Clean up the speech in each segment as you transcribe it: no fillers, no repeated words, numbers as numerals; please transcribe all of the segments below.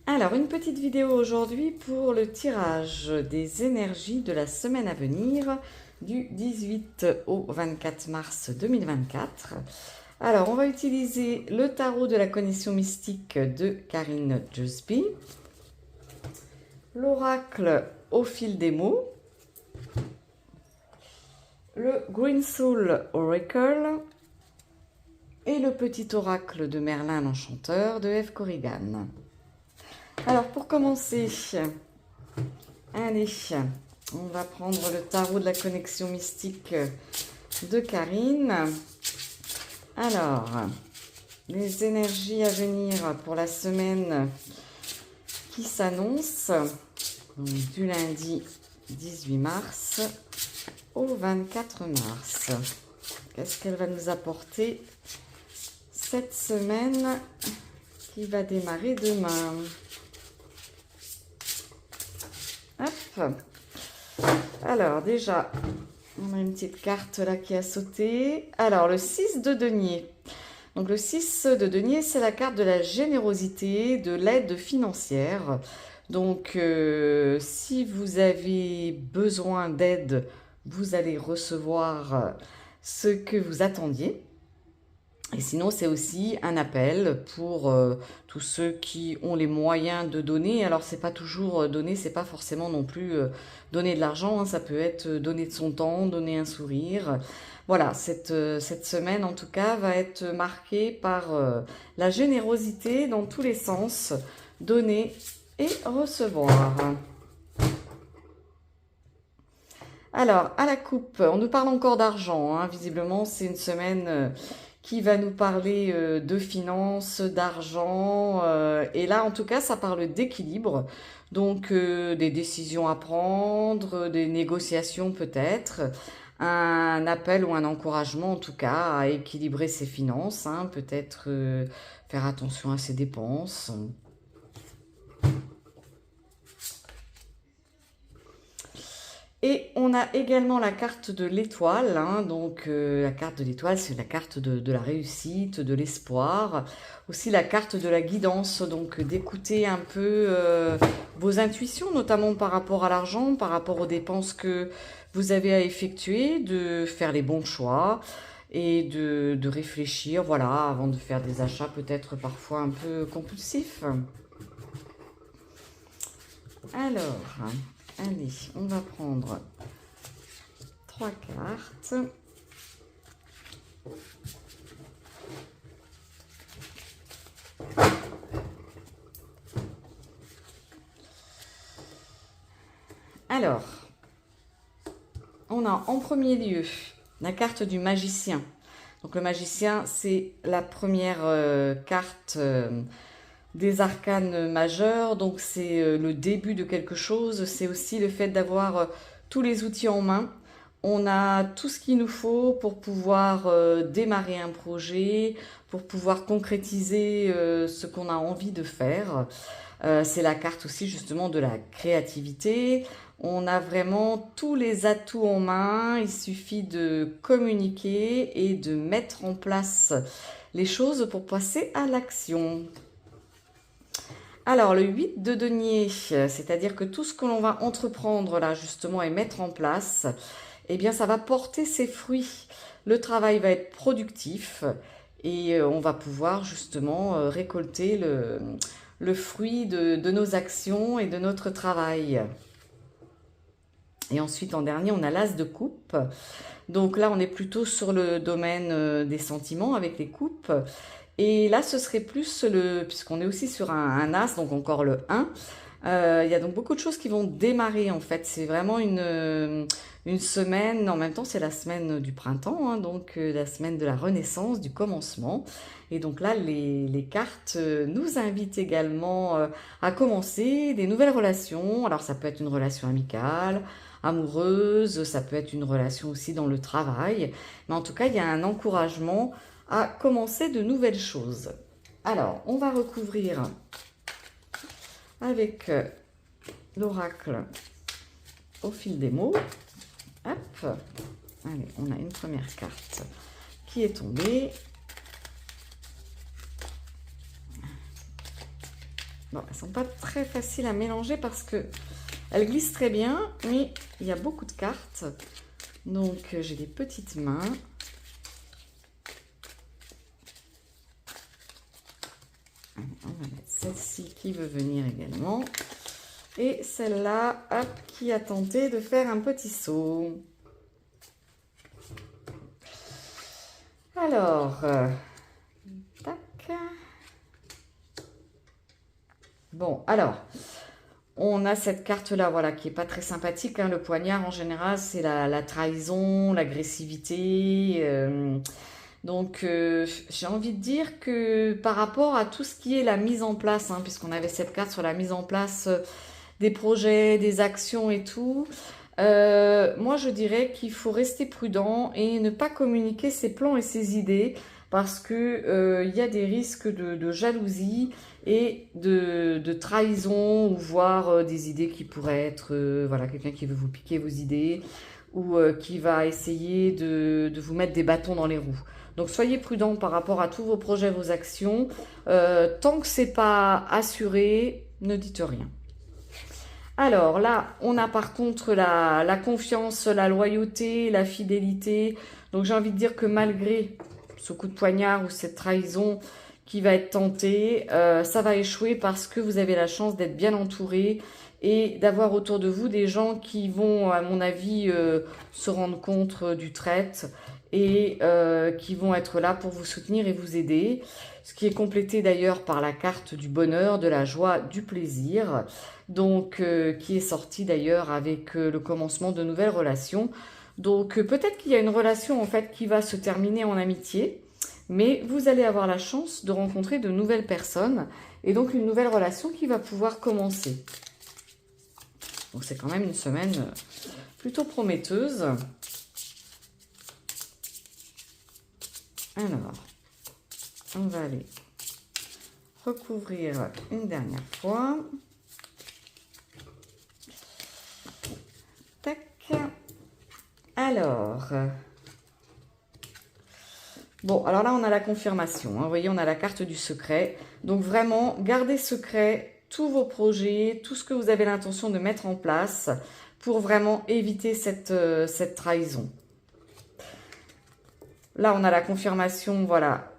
Alors, une petite vidéo aujourd'hui pour le tirage des énergies de la semaine à venir du 18 au 24 mars 2024. Alors, on va utiliser le tarot de la connexion mystique de Karine Jusby, l'oracle au fil des mots, le Green Soul Oracle et le petit oracle de Merlin l'Enchanteur de F. Corrigan. Alors, pour commencer, allez, on va prendre le tarot de la connexion mystique de Karine. Alors, les énergies à venir pour la semaine qui s'annonce, du lundi 18 mars au 24 mars. Qu'est-ce qu'elle va nous apporter cette semaine qui va démarrer demain? Hop. Alors déjà, on a une petite carte là qui a sauté. Alors le 6 de denier. Donc le 6 de denier, c'est la carte de la générosité, de l'aide financière. Donc si vous avez besoin d'aide, vous allez recevoir ce que vous attendiez. Et sinon, c'est aussi un appel pour tous ceux qui ont les moyens de donner. Alors, c'est pas toujours donner, c'est pas forcément non plus donner de l'argent, hein. Ça peut être donner de son temps, donner un sourire. Voilà, cette semaine, en tout cas, va être marquée par la générosité dans tous les sens, donner et recevoir. Alors, à la coupe, on nous parle encore d'argent, hein. Visiblement, c'est une semaine qui va nous parler de finances, d'argent. Et là, en tout cas, ça parle d'équilibre. Donc, des décisions à prendre, des négociations peut-être, un appel ou un encouragement, en tout cas, à équilibrer ses finances, hein. Peut-être faire attention à ses dépenses. Et on a également la carte de l'étoile, hein. Donc la carte de l'étoile, c'est la carte de la réussite, de l'espoir. Aussi la carte de la guidance, donc d'écouter un peu vos intuitions, notamment par rapport à l'argent, par rapport aux dépenses que vous avez à effectuer, de faire les bons choix et de réfléchir, voilà, avant de faire des achats peut-être parfois un peu compulsifs. Alors, allez, on va prendre 3 cartes. Alors, on a en premier lieu la carte du magicien. Donc le magicien, c'est la première carte des arcanes majeurs. Donc c'est le début de quelque chose. C'est aussi le fait d'avoir tous les outils en main. On a tout ce qu'il nous faut pour pouvoir démarrer un projet, pour pouvoir concrétiser ce qu'on a envie de faire. C'est la carte aussi justement de la créativité. On a vraiment tous les atouts en main. Il suffit de communiquer et de mettre en place les choses pour passer à l'action. Alors, le 8 de denier, c'est-à-dire que tout ce que l'on va entreprendre là justement et mettre en place, eh bien ça va porter ses fruits. Le travail va être productif et on va pouvoir justement récolter le fruit de nos actions et de notre travail. Et ensuite, en dernier, on a l'as de coupe. Donc là, on est plutôt sur le domaine des sentiments avec les coupes. Et là, ce serait plus puisqu'on est aussi sur un as, donc encore le 1. Il y a donc beaucoup de choses qui vont démarrer en fait. C'est vraiment une semaine, en même temps c'est la semaine du printemps, hein, donc la semaine de la renaissance, du commencement. Et donc là, les cartes nous invitent également à commencer des nouvelles relations. Alors ça peut être une relation amicale, amoureuse, ça peut être une relation aussi dans le travail. Mais en tout cas, il y a un encouragement à commencer de nouvelles choses. Alors, on va recouvrir avec l'oracle au fil des mots. Hop. Allez, on a une première carte qui est tombée. Bon, elles ne sont pas très faciles à mélanger parce que elles glissent très bien, mais il y a beaucoup de cartes. Donc, j'ai des petites mains. On va mettre celle-ci qui veut venir également. Et celle-là, hop, qui a tenté de faire un petit saut. Alors, tac. Bon, alors, on a cette carte-là, voilà, qui est pas très sympathique, hein. Le poignard, en général, c'est la trahison, l'agressivité. Donc, j'ai envie de dire que par rapport à tout ce qui est la mise en place, hein, puisqu'on avait cette carte sur la mise en place des projets, des actions et tout, moi, je dirais qu'il faut rester prudent et ne pas communiquer ses plans et ses idées parce que il y a des risques de jalousie et de trahison ou voire des idées qui pourraient être, voilà, quelqu'un qui veut vous piquer vos idées ou qui va essayer de vous mettre des bâtons dans les roues. Donc soyez prudent par rapport à tous vos projets, vos actions. Tant que c'est pas assuré, ne dites rien. Alors là, on a par contre la confiance, la loyauté, la fidélité. Donc j'ai envie de dire que malgré ce coup de poignard ou cette trahison qui va être tentée, ça va échouer parce que vous avez la chance d'être bien entouré et d'avoir autour de vous des gens qui vont, à mon avis, se rendre compte du trait et qui vont être là pour vous soutenir et vous aider. Ce qui est complété d'ailleurs par la carte du bonheur, de la joie, du plaisir, donc qui est sortie d'ailleurs avec le commencement de nouvelles relations. Donc peut-être qu'il y a une relation en fait qui va se terminer en amitié, mais vous allez avoir la chance de rencontrer de nouvelles personnes et donc une nouvelle relation qui va pouvoir commencer. Donc c'est quand même une semaine plutôt prometteuse. Alors, on va aller recouvrir une dernière fois. Tac. Alors, bon, alors là, on a la confirmation. Hein. Vous voyez, on a la carte du secret. Donc vraiment, gardez secret tous vos projets, tout ce que vous avez l'intention de mettre en place pour vraiment éviter cette trahison. Là, on a la confirmation, voilà,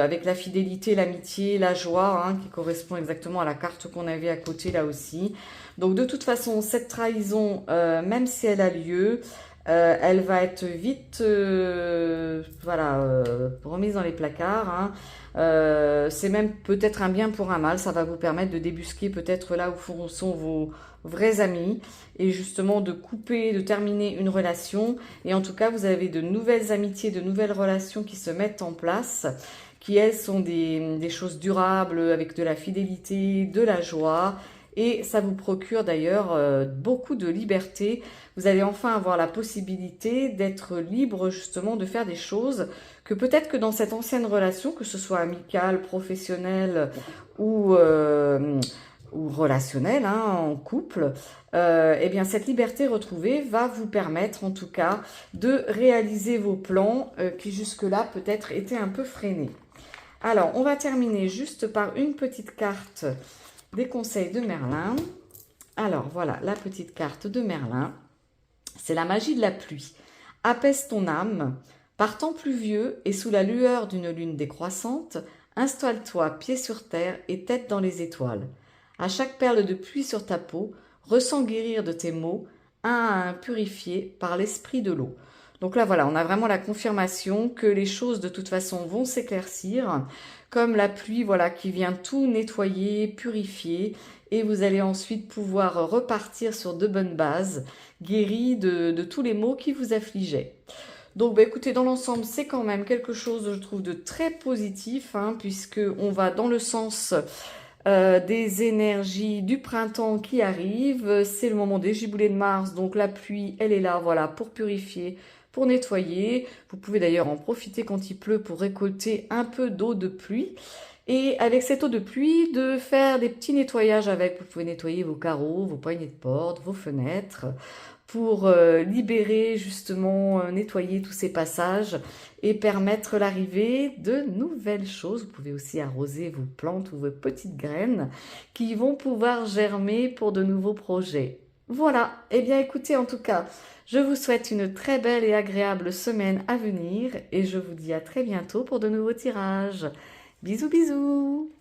avec la fidélité, l'amitié, la joie, hein, qui correspond exactement à la carte qu'on avait à côté là aussi. Donc, de toute façon, cette trahison, même si elle a lieu, elle va être vite, voilà, remise dans les placards. Hein. C'est même peut-être un bien pour un mal. Ça va vous permettre de débusquer peut-être là où sont vos vrais amis et justement de couper, de terminer une relation. Et en tout cas, vous avez de nouvelles amitiés, de nouvelles relations qui se mettent en place, qui elles sont des choses durables avec de la fidélité, de la joie. Et ça vous procure d'ailleurs beaucoup de liberté. Vous allez enfin avoir la possibilité d'être libre justement de faire des choses que peut-être que dans cette ancienne relation, que ce soit amicale, professionnelle ou relationnelle, hein, en couple, eh bien cette liberté retrouvée va vous permettre en tout cas de réaliser vos plans qui jusque-là peut-être étaient un peu freinés. Alors, on va terminer juste par une petite carte des conseils de Merlin. Alors, voilà, la petite carte de Merlin. C'est la magie de la pluie. Apaise ton âme. Par temps pluvieux et sous la lueur d'une lune décroissante, installe-toi pied sur terre et tête dans les étoiles. À chaque perle de pluie sur ta peau, ressens guérir de tes maux, un à un purifié par l'esprit de l'eau. Donc là, voilà, on a vraiment la confirmation que les choses, de toute façon, vont s'éclaircir, comme la pluie, voilà, qui vient tout nettoyer, purifier, et vous allez ensuite pouvoir repartir sur de bonnes bases, guéris de tous les maux qui vous affligeaient. Donc, bah, écoutez, dans l'ensemble, c'est quand même quelque chose, je trouve, de très positif, hein, puisqu'on va dans le sens des énergies du printemps qui arrivent. C'est le moment des giboulées de Mars, donc la pluie, elle est là, voilà, pour purifier, pour nettoyer. Vous pouvez d'ailleurs en profiter quand il pleut pour récolter un peu d'eau de pluie. Et avec cette eau de pluie, de faire des petits nettoyages avec. Vous pouvez nettoyer vos carreaux, vos poignées de porte, vos fenêtres, pour libérer justement, nettoyer tous ces passages et permettre l'arrivée de nouvelles choses. Vous pouvez aussi arroser vos plantes ou vos petites graines qui vont pouvoir germer pour de nouveaux projets. Voilà, eh bien écoutez, en tout cas, je vous souhaite une très belle et agréable semaine à venir et je vous dis à très bientôt pour de nouveaux tirages. Bisous bisous!